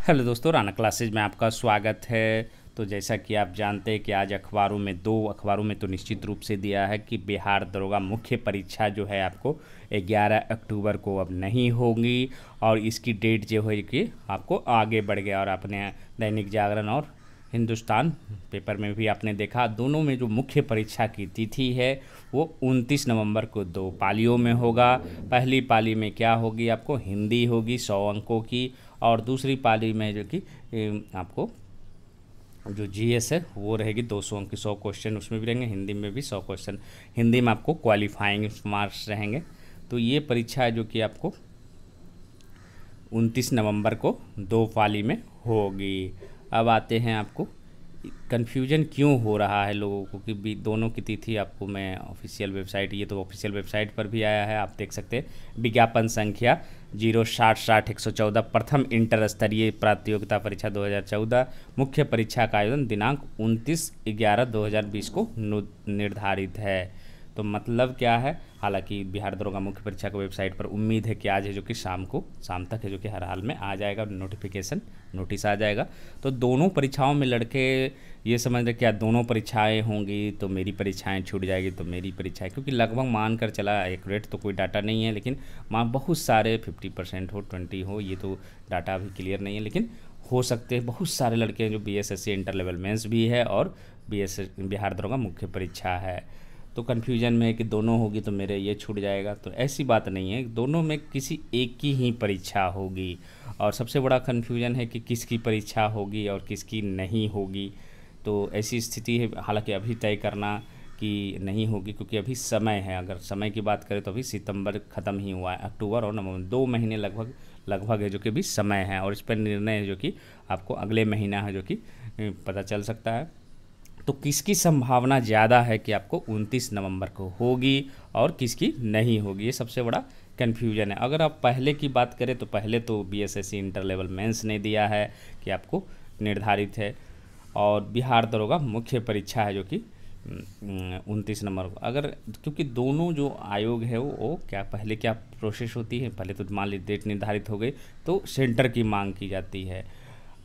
Hello दोस्तों, Rana classes में आपका स्वागत है। तो जैसा कि आप जानते हैं कि आज दो अखबारों में तो निश्चित रूप से दिया है कि बिहार दरोगा मुख्य परीक्षा जो है आपको 11 अक्टूबर को अब नहीं होगी और इसकी डेट जो है कि आपको आगे बढ़ गया। और आपने दैनिक जागरण और हिंदुस्तान पेपर में भी आपने देखा, दोनों में जो मुख्य परीक्षा की तिथि है वो 29 नवंबर को दो पालियों में होगा। पहली पाली में क्या होगी, आपको हिंदी होगी 100 अंकों की, और दूसरी पाली में जो कि आपको जो जीएस है वो रहेगी 200 अंक की। 100 क्वेश्चन उसमें भी रहेंगे, हिंदी में भी 100 क्वेश्चन। हिंदी में आपको क्वालिफाइंग मार्क्स रहेंगे। तो ये परीक्षा है जो कि आपको 29 नवंबर को दो पाली में होगी। अब आते हैं आपको कन्फ्यूजन क्यों हो रहा है लोगों को कि भी दोनों की तिथि। आपको मैं ऑफिशियल वेबसाइट, ये तो ऑफिशियल वेबसाइट पर भी आया है, आप देख सकते हैं। विज्ञापन संख्या 06060-114 प्रथम इंटर स्तरीय प्रतियोगिता परीक्षा 2014 मुख्य परीक्षा का आयोजन दिनांक 29/11/2020 को निर्धारित है। तो मतलब क्या है, हालांकि बिहार दरोगा मुख्य परीक्षा की वेबसाइट पर उम्मीद है कि आज है जो कि शाम तक है जो कि हर हाल में आ जाएगा, नोटिफिकेशन नोटिस आ जाएगा। तो दोनों परीक्षाओं में लड़के ये समझ रहे क्या दोनों परीक्षाएं होंगी तो मेरी परीक्षाएं छूट जाएगी, तो मेरी परीक्षाएं, क्योंकि लगभग मान कर चला, एक्यूरेट तो कोई डाटा नहीं है, लेकिन बहुत सारे 50% हो 20 हो, ये तो डाटा अभी क्लियर नहीं है, लेकिन हो सकते हैं बहुत सारे लड़के हैं जो BSSC इंटर लेवल मेंस भी है और बिहार दरोगा मुख्य परीक्षा है। तो कन्फ्यूजन में है कि दोनों होगी तो मेरे ये छूट जाएगा, तो ऐसी बात नहीं है, दोनों में किसी एक की ही परीक्षा होगी। और सबसे बड़ा कन्फ्यूजन है कि किसकी परीक्षा होगी और किसकी नहीं होगी। तो ऐसी स्थिति है, हालांकि अभी तय करना कि नहीं होगी क्योंकि अभी समय है। अगर समय की बात करें तो अभी सितंबर ख़त्म ही हुआ है, अक्टूबर और नवंबर 2 महीने लगभग है जो कि अभी समय है, और इस पर निर्णय है जो कि आपको अगले महीना है जो कि पता चल सकता है। तो किसकी संभावना ज़्यादा है कि आपको 29 नवंबर को होगी और किसकी नहीं होगी, ये सबसे बड़ा कन्फ्यूजन है। अगर आप पहले की बात करें तो पहले तो BSSC इंटर लेवल मेंस ने दिया है कि आपको निर्धारित है, और बिहार दरोगा मुख्य परीक्षा है जो कि 29 नंबर को। अगर क्योंकि दोनों जो आयोग है वो क्या पहले क्या प्रोसेस होती है, पहले तो मान लीजिए डेट निर्धारित हो गई तो सेंटर की मांग की जाती है,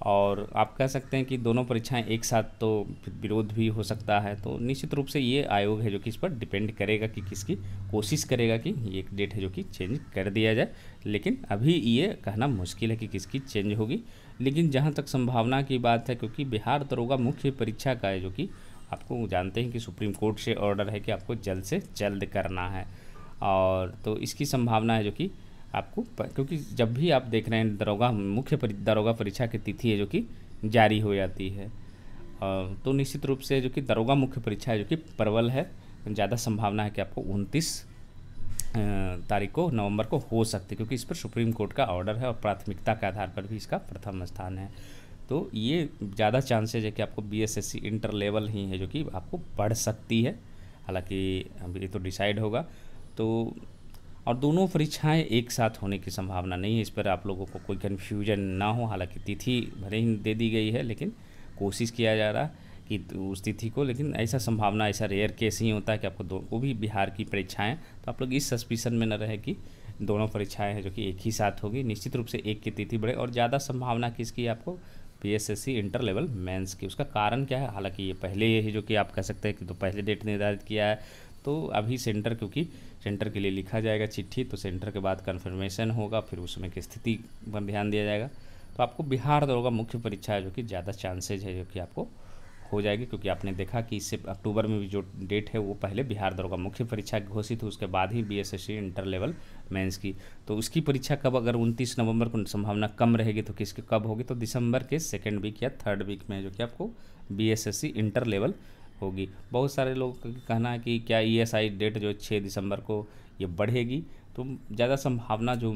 और आप कह सकते हैं कि दोनों परीक्षाएं एक साथ तो विरोध भी हो सकता है। तो निश्चित रूप से ये आयोग है जो कि इस पर डिपेंड करेगा कि किसकी कोशिश करेगा कि ये एक डेट है जो कि चेंज कर दिया जाए, लेकिन अभी ये कहना मुश्किल है कि किसकी चेंज होगी। लेकिन जहाँ तक संभावना की बात है, क्योंकि बिहार दरोगा मुख्य परीक्षा का है जो कि आपको जानते हैं कि सुप्रीम कोर्ट से ऑर्डर है कि आपको जल्द से जल्द करना है, और तो इसकी संभावना है जो कि आपको क्योंकि जब भी आप देख रहे हैं दरोगा परीक्षा की तिथि है जो कि जारी हो जाती है, तो निश्चित रूप से जो कि दरोगा मुख्य परीक्षा है जो कि प्रबल है, ज़्यादा संभावना है कि आपको 29 तारीख को नवंबर को हो सकती है, क्योंकि इस पर सुप्रीम कोर्ट का ऑर्डर है और प्राथमिकता के आधार पर भी इसका प्रथम स्थान है। तो ये ज़्यादा चांसेज है कि आपको BSSC इंटर लेवल ही है जो कि आपको पढ़ सकती है, हालांकि अभी तो डिसाइड होगा। तो और दोनों परीक्षाएं एक साथ होने की संभावना नहीं है, इस पर आप लोगों को कोई कन्फ्यूजन ना हो। हालांकि तिथि भले ही दे दी गई है, लेकिन कोशिश किया जा रहा है कि उस तिथि को, लेकिन ऐसा संभावना, ऐसा रेयर केस ही होता है कि आपको वो भी बिहार की परीक्षाएं, तो आप लोग इस सस्पिशन में न रहे कि दोनों परीक्षाएँ हैं जो कि एक ही साथ होगी। निश्चित रूप से एक की तिथि बढ़े, और ज़्यादा संभावना किसकी आपको BSSC इंटर लेवल मेंस की। उसका कारण क्या है, हालांकि ये पहले ही जो कि आप कह सकते हैं कि तो पहले डेट निर्धारित किया है, तो अभी सेंटर, क्योंकि सेंटर के लिए लिखा जाएगा चिट्ठी, तो सेंटर के बाद कन्फर्मेशन होगा, फिर उस समय की स्थिति पर ध्यान दिया जाएगा। तो आपको बिहार दरोगा मुख्य परीक्षा है जो कि ज़्यादा चांसेज है जो कि आपको हो जाएगी, क्योंकि आपने देखा कि इससे अक्टूबर में भी जो डेट है वो पहले बिहार दरोगा मुख्य परीक्षा घोषित हुई, उसके बाद ही BSSC इंटर लेवल मेंस की। तो उसकी परीक्षा कब, अगर 29 नवंबर को संभावना कम रहेगी तो किसकी कब होगी, तो दिसंबर के 2nd वीक या 3rd वीक में जो कि आपको BSSC इंटर लेवल होगी। बहुत सारे लोग का कहना है कि क्या ESI डेट जो 6 दिसंबर को ये बढ़ेगी, तो ज़्यादा संभावना जो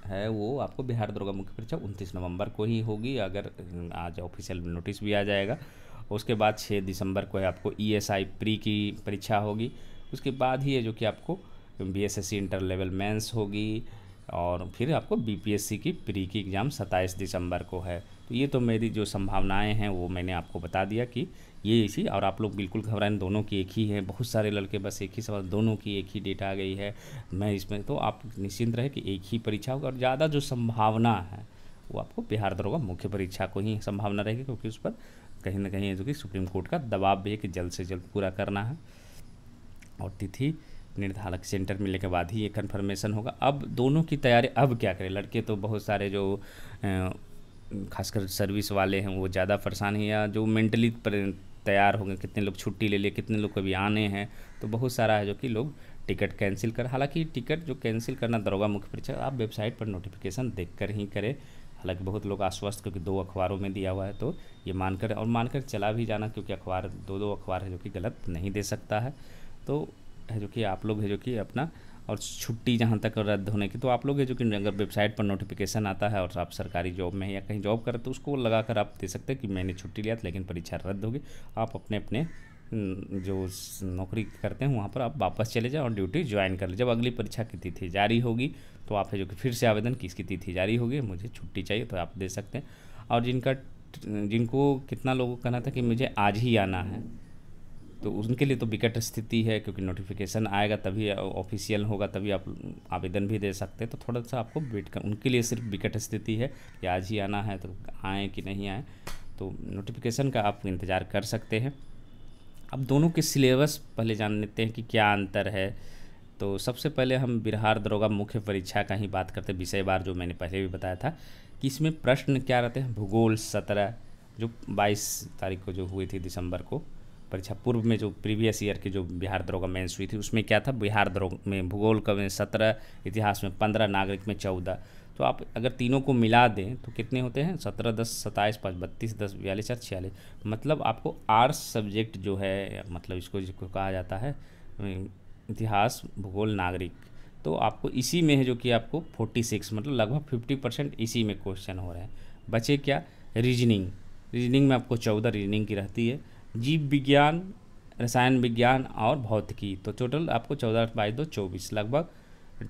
है वो आपको बिहार दरोगा मुख्य परीक्षा 29 नवंबर को ही होगी, अगर आज ऑफिशियल नोटिस भी आ जाएगा। उसके बाद 6 दिसंबर को है आपको ESI प्री की परीक्षा होगी, उसके बाद ही है जो कि आपको BSSC इंटर लेवल मेंस होगी, और फिर आपको BPSC की प्री की एग्ज़ाम 27 दिसंबर को है। तो ये तो मेरी जो संभावनाएं हैं वो मैंने आपको बता दिया कि ये इसी, और आप लोग बिल्कुल घबराएं, दोनों की एक ही है। बहुत सारे लड़के बस एक ही सवाल, दोनों की एक ही डेट आ गई है, मैं इसमें, तो आप निश्चिंत रहे कि एक ही परीक्षा होगा, और ज़्यादा जो संभावना है वो आपको बिहार दरोगा मुख्य परीक्षा को ही संभावना रहेगी, क्योंकि उस पर कहीं ना कहीं जो कि सुप्रीम कोर्ट का दबाव भी है कि जल्द से जल्द पूरा करना है, और तिथि निर्धारक सेंटर मिलने के बाद ही ये कन्फर्मेशन होगा। अब दोनों की तैयारी अब क्या करें, लड़के तो बहुत सारे जो खासकर सर्विस वाले हैं वो ज़्यादा परेशान हैं, या जो मेंटली तैयार होंगे, कितने लोग छुट्टी ले लिए, कितने लोग कभी आने हैं, तो बहुत सारा है जो कि लोग टिकट कैंसिल कर। हालांकि टिकट जो कैंसिल करना दरोगा मुख्य परीक्षा आप वेबसाइट पर नोटिफिकेशन देखकर ही करें। हालांकि बहुत लोग आश्वस्त, क्योंकि 2 अखबारों में दिया हुआ है, तो ये मानकर चला भी जाना, क्योंकि अखबार 2 अखबार है जो कि गलत नहीं दे सकता है। तो है जो कि आप लोग है जो कि अपना, और छुट्टी जहाँ तक रद्द होने की, तो आप लोग है जो कि अगर वेबसाइट पर नोटिफिकेशन आता है और आप सरकारी जॉब में है या कहीं जॉब करें, तो उसको लगाकर आप दे सकते हैं कि मैंने छुट्टी लिया था लेकिन परीक्षा रद्द होगी। आप अपने अपने जो नौकरी करते हैं वहाँ पर आप वापस चले जाएं और ड्यूटी ज्वाइन कर लें। जब अगली परीक्षा की तिथि जारी होगी तो आप है जो कि फिर से आवेदन किसकी तिथि जारी होगी, मुझे छुट्टी चाहिए, तो आप दे सकते हैं। और जिनको कितना लोगों का कहना था कि मुझे आज ही आना है, तो उनके लिए तो विकट स्थिति है, क्योंकि नोटिफिकेशन आएगा तभी ऑफिशियल होगा, तभी आप आवेदन भी दे सकते हैं। तो थोड़ा सा आपको वेट कर, उनके लिए सिर्फ विकट स्थिति है कि आज ही आना है, तो आए कि नहीं आए, तो नोटिफिकेशन का आप इंतज़ार कर सकते हैं। अब दोनों के सिलेबस पहले जान लेते हैं कि क्या अंतर है। तो सबसे पहले हम बिहार दरोगा मुख्य परीक्षा का ही बात करते हैं विषयवार, जो मैंने पहले भी बताया था कि इसमें प्रश्न क्या रहते हैं। भूगोल 17 जो 22 तारीख को जो हुई थी दिसंबर को परीक्षा, पूर्व में जो प्रीवियस ईयर की जो बिहार दरोगा मेंस हुई थी उसमें क्या था, बिहार दरोगा में भूगोल का में 17, इतिहास में 15, नागरिक में 14। तो आप अगर तीनों को मिला दें तो कितने होते हैं, 17 10 27 5 32 10 42 4 46। मतलब आपको आर्ट्स सब्जेक्ट जो है, मतलब इसको जिसको कहा जाता है इतिहास भूगोल नागरिक, तो आपको इसी में है जो कि आपको 46 मतलब लगभग 50% इसी में क्वेश्चन हो रहे हैं। बचे क्या, रीजनिंग में आपको 14 रीजनिंग की रहती है, जीव विज्ञान, रसायन विज्ञान और भौतिकी, तो टोटल आपको 14 बाई 2 24, लगभग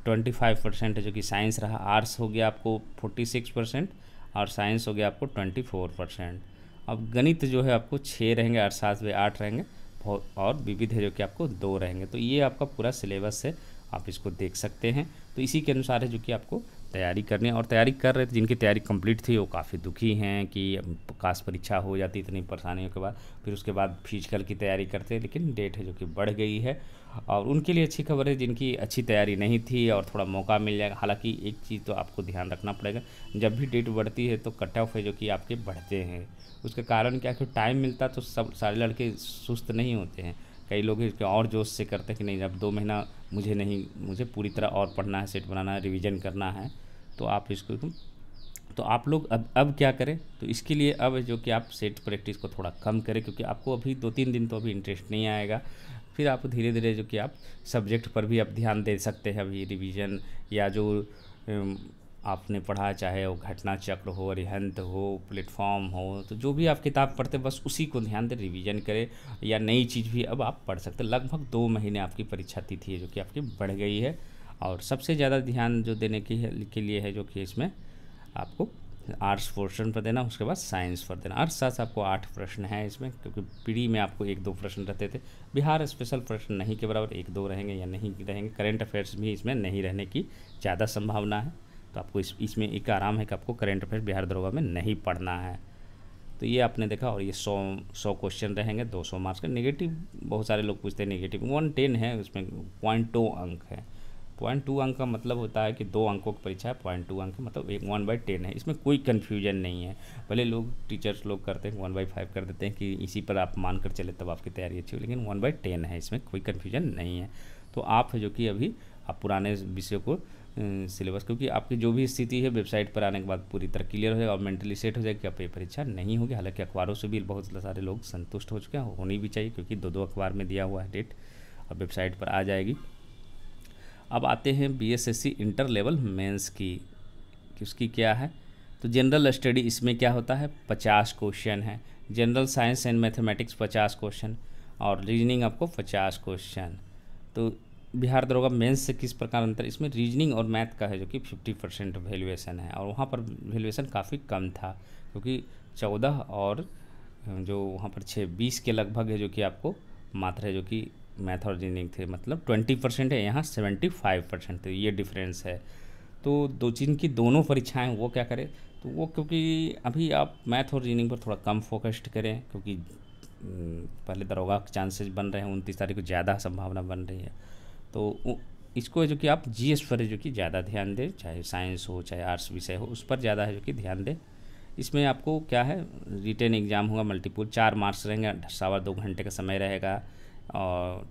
25% है जो कि साइंस रहा। आर्ट्स हो गया आपको 46% और साइंस हो गया आपको 24%। अब गणित जो है आपको 6 रहेंगे, अर्थशास्त्र में 8 रहेंगे, और विविध है जो कि आपको 2 रहेंगे। तो ये आपका पूरा सिलेबस है, आप इसको देख सकते हैं। तो इसी के अनुसार है जो कि आपको तैयारी करनी है, और तैयारी कर रहे थे जिनकी तैयारी कंप्लीट थी वो काफ़ी दुखी हैं कि काश परीक्षा हो जाती इतनी परेशानियों के बाद, फिर उसके बाद फिजिकल की तैयारी करते हैं, लेकिन डेट है जो कि बढ़ गई है। और उनके लिए अच्छी खबर है जिनकी अच्छी तैयारी नहीं थी और थोड़ा मौका मिल जाएगा। हालांकि एक चीज़ तो आपको ध्यान रखना पड़ेगा, जब भी डेट बढ़ती है तो कट ऑफ है जो कि आपके बढ़ते हैं। उसका कारण क्या है कि टाइम मिलता तो सब सारे लड़के सुस्त नहीं होते हैं, कई लोग इसके और जोश से करते हैं कि नहीं अब 2 महीना मुझे पूरी तरह और पढ़ना है, सेट बनाना है, रिवीजन करना है। तो आप इसको तो आप लोग अब क्या करें, तो इसके लिए अब जो कि आप सेट प्रैक्टिस को थोड़ा कम करें, क्योंकि आपको अभी 2-3 दिन तो अभी इंटरेस्ट नहीं आएगा। फिर आप धीरे धीरे जो कि आप सब्जेक्ट पर भी आप ध्यान दे सकते हैं। अभी रिवीजन या जो आपने पढ़ा, चाहे वो घटना चक्र हो, अरिहंत हो, प्लेटफॉर्म हो, तो जो भी आप किताब पढ़ते बस उसी को ध्यान दें, रिवीजन करें, या नई चीज़ भी अब आप पढ़ सकते हैं। लगभग 2 महीने आपकी परीक्षा तिथि है जो कि आपकी बढ़ गई है। और सबसे ज़्यादा ध्यान जो देने के लिए है जो कि इसमें आपको आर्ट्स पोर्शन पर देना, उसके बाद साइंस पर देना। आर्ट्स साथ आपको 8 प्रश्न हैं इसमें, क्योंकि पीडी में आपको 1-2 प्रश्न रहते थे। बिहार स्पेशल प्रश्न नहीं के बराबर 1-2 रहेंगे या नहीं रहेंगे। करेंट अफेयर्स भी इसमें नहीं रहने की ज़्यादा संभावना है, तो आपको इसमें एक आराम है कि आपको करेंट अफेयर्स बिहार दरोगा में नहीं पढ़ना है। तो ये आपने देखा, और ये 100 क्वेश्चन रहेंगे, 200 मार्क्स का। नेगेटिव बहुत सारे लोग पूछते हैं, नेगेटिव 110 है, उसमें 0.2 अंक है। 0.2 अंक का मतलब होता है कि 2 अंकों की परीक्षा है, 0.2 अंक मतलब 1/10 है। इसमें कोई कन्फ्यूजन नहीं है। पहले लोग टीचर्स लोग करते हैं 1/5 कर देते हैं कि इसी पर आप मान कर चले तब आपकी तैयारी अच्छी हो, लेकिन 1/10 है, इसमें कोई कन्फ्यूजन नहीं है। तो आप जो कि अभी आप पुराने विषयों को सिलेबस, क्योंकि आपकी जो भी स्थिति है वेबसाइट पर आने के बाद पूरी तरह क्लियर हो जाएगा और मेंटली सेट हो जाएगा कि आप ये परीक्षा नहीं होगी। हालांकि अखबारों से भी बहुत सारे लोग संतुष्ट हो चुके हैं, होनी भी चाहिए, क्योंकि 2-2 अखबार में दिया हुआ है डेट, अब वेबसाइट पर आ जाएगी। अब आते हैं बीएसएससी इंटर लेवल मेंस की, कि उसकी क्या है। तो जनरल स्टडी इसमें क्या होता है, 50 क्वेश्चन है। General science and mathematics 50 question, और रीजनिंग आपको 50 क्वेश्चन। तो बिहार दरोगा मेंस से किस प्रकार अंतर, इसमें रीजनिंग और मैथ का है जो कि 50% वैल्यूएशन है, और वहाँ पर वैल्यूएशन काफ़ी कम था, क्योंकि 14 और जो वहाँ पर 20 के लगभग है जो कि आपको मात्र है जो कि मैथ और रीजनिंग थे, मतलब 20% है, यहाँ 75% थे, ये डिफरेंस है। तो जिनकी दोनों परीक्षाएं वो क्या करें, तो वो क्योंकि अभी आप मैथ और रीजनिंग पर थोड़ा कम फोकस्ड करें, क्योंकि पहले दरोगा के चांसेस बन रहे हैं, 29 तारीख को ज़्यादा संभावना बन रही है। तो इसको है जो कि आप जीएस पर है जो कि ज़्यादा ध्यान दें, चाहे साइंस हो चाहे आर्ट्स विषय हो, उस पर ज़्यादा है जो कि ध्यान दें। इसमें आपको क्या है, रिटेन एग्ज़ाम होगा, मल्टीपल 4 मार्क्स रहेंगे, 2.25 घंटे का समय रहेगा और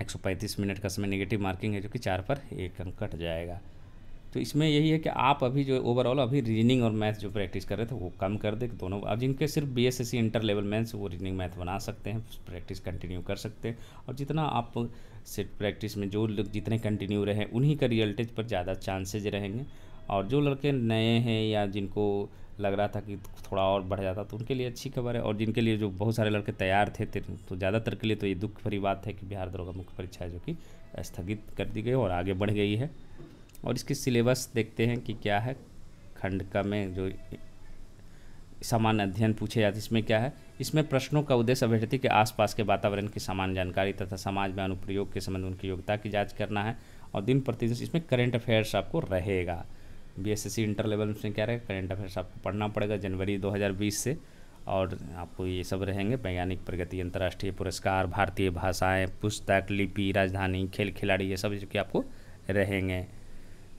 135 मिनट का समय। नेगेटिव मार्किंग है जो कि 4 पर 1 अंक कट जाएगा। तो इसमें यही है कि आप अभी जो ओवरऑल अभी रीजनिंग और मैथ जो प्रैक्टिस कर रहे थे वो कम कर दे दोनों। अब जिनके सिर्फ बीएसएससी इंटर लेवल मैथ्स, वो रीजनिंग मैथ बना सकते हैं, प्रैक्टिस कंटिन्यू कर सकते हैं। और जितना आप सेट प्रैक्टिस में जो लोग जितने कंटिन्यू रहे उन्हीं का रिजल्टेज पर ज़्यादा चांसेज रहेंगे। और जो लड़के नए हैं या जिनको लग रहा था कि थोड़ा और बढ़ जाता तो उनके लिए अच्छी खबर है। और जिनके लिए जो बहुत सारे लड़के तैयार थे तो ज़्यादातर के लिए तो ये दुख भरी बात है कि बिहार दरोगा मुख्य परीक्षा जो कि स्थगित कर दी गई और आगे बढ़ गई है। और इसकी सिलेबस देखते हैं कि क्या है। खंड का में जो सामान्य अध्ययन पूछे जाते हैं, इसमें क्या है, इसमें प्रश्नों का उद्देश्य अभ्यर्थी के आसपास के वातावरण की सामान्य जानकारी तथा समाज में अनुप्रयोग के संबंध उनकी योग्यता की जांच करना है। और दिन प्रतिदिन इसमें करंट अफेयर्स आपको रहेगा। बीएसएससी इंटर लेवल में क्या रहेगा, करंट अफेयर्स आपको पढ़ना पड़ेगा जनवरी 2020 से। और आपको ये सब रहेंगे, वैज्ञानिक प्रगति, अंतर्राष्ट्रीय पुरस्कार, भारतीय भाषाएं, पुस्तक, लिपि, राजधानी, खेल खिलाड़ी, ये सब जो कि आपको रहेंगे।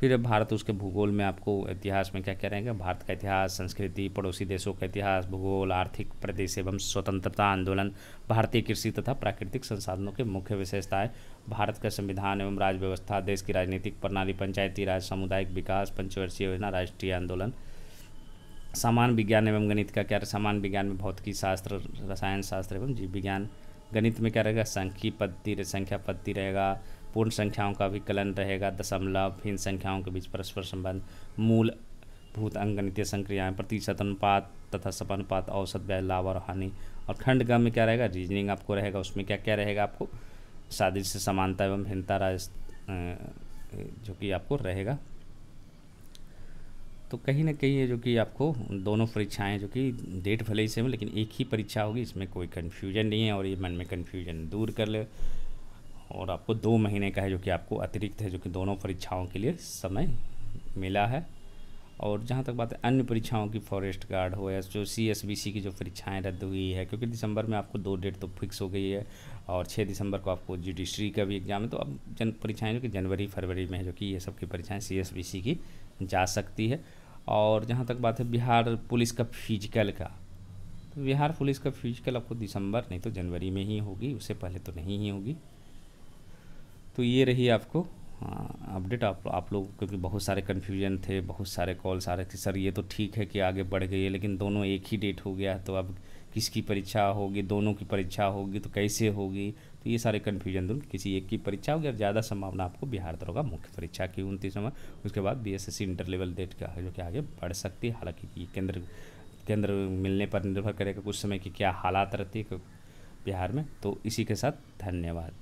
फिर भारत, उसके भूगोल में आपको इतिहास में क्या क्या रहेगा, भारत का इतिहास, संस्कृति, पड़ोसी देशों का इतिहास, भूगोल, आर्थिक प्रदेश एवं स्वतंत्रता आंदोलन, भारतीय कृषि तथा प्राकृतिक संसाधनों के मुख्य विशेषताएं, भारत का संविधान एवं राज्य व्यवस्था, देश की राजनीतिक प्रणाली, पंचायती राज, सामुदायिक विकास, पंचवर्षीय योजना, राष्ट्रीय आंदोलन। सामान्य विज्ञान एवं गणित का क्या, सामान्य विज्ञान में भौतिकी शास्त्र, रसायन शास्त्र एवं जीव विज्ञान। गणित में क्या रहेगा, संख्या पद्धति रहेगा, पूर्ण संख्याओं का विकलन रहेगा, दशमलव, भिन्न संख्याओं के बीच परस्पर संबंध, मूलभूत अंकगणितीय संक्रियाएं, प्रतिशत अनुपात तथा समानुपात, औसत, ब्याज, लाभ और हानि। और खंड ग में क्या रहेगा, रीजनिंग आपको रहेगा, उसमें क्या क्या रहेगा आपको, सादृश्य, समानता एवं भिन्नता जो कि आपको रहेगा। तो कहीं ना कहीं ये जो कि आपको दोनों परीक्षाएं जो कि डेट भले ही सेम लेकिन एक ही परीक्षा होगी, इसमें कोई कन्फ्यूजन नहीं है। और ये मन में कन्फ्यूजन दूर कर ले। और आपको 2 महीने का है जो कि आपको अतिरिक्त है, जो कि दोनों परीक्षाओं के लिए समय मिला है। और जहाँ तक बात है अन्य परीक्षाओं की, फॉरेस्ट गार्ड हो या जो CSBC की जो परीक्षाएं रद्द हुई है, क्योंकि दिसंबर में आपको 2 डेट तो फिक्स हो गई है और 6 दिसंबर को आपको जुडिशरी का भी एग्ज़ाम है। तो अब परीक्षाएँ जो कि जनवरी फरवरी में है, जो कि ये सब की परीक्षाएँ CSBC की जा सकती है। और जहाँ तक बात है बिहार पुलिस का फिजिकल का, तो बिहार पुलिस का फिजिकल आपको दिसंबर नहीं तो जनवरी में ही होगी, उससे पहले तो नहीं ही होगी। तो ये रही आपको अपडेट। आप लोग, क्योंकि बहुत सारे कन्फ्यूजन थे, बहुत सारे कॉल्स आ रहे थे, सर ये तो ठीक है कि आगे बढ़ गई है लेकिन दोनों एक ही डेट हो गया, तो अब किसकी परीक्षा होगी, दोनों की परीक्षा होगी तो कैसे होगी। तो ये सारे कन्फ्यूजन दूर, किसी एक की परीक्षा होगी। और ज़्यादा संभावना आपको बिहार दरोगा मुख्य परीक्षा की 29 नवंबर, उसके बाद बीएसएससी इंटर लेवल डेट का जो कि आगे बढ़ सकती है। हालांकि ये केंद्र मिलने पर निर्भर करेगा कुछ समय की क्या हालात रहती है बिहार में। तो इसी के साथ धन्यवाद।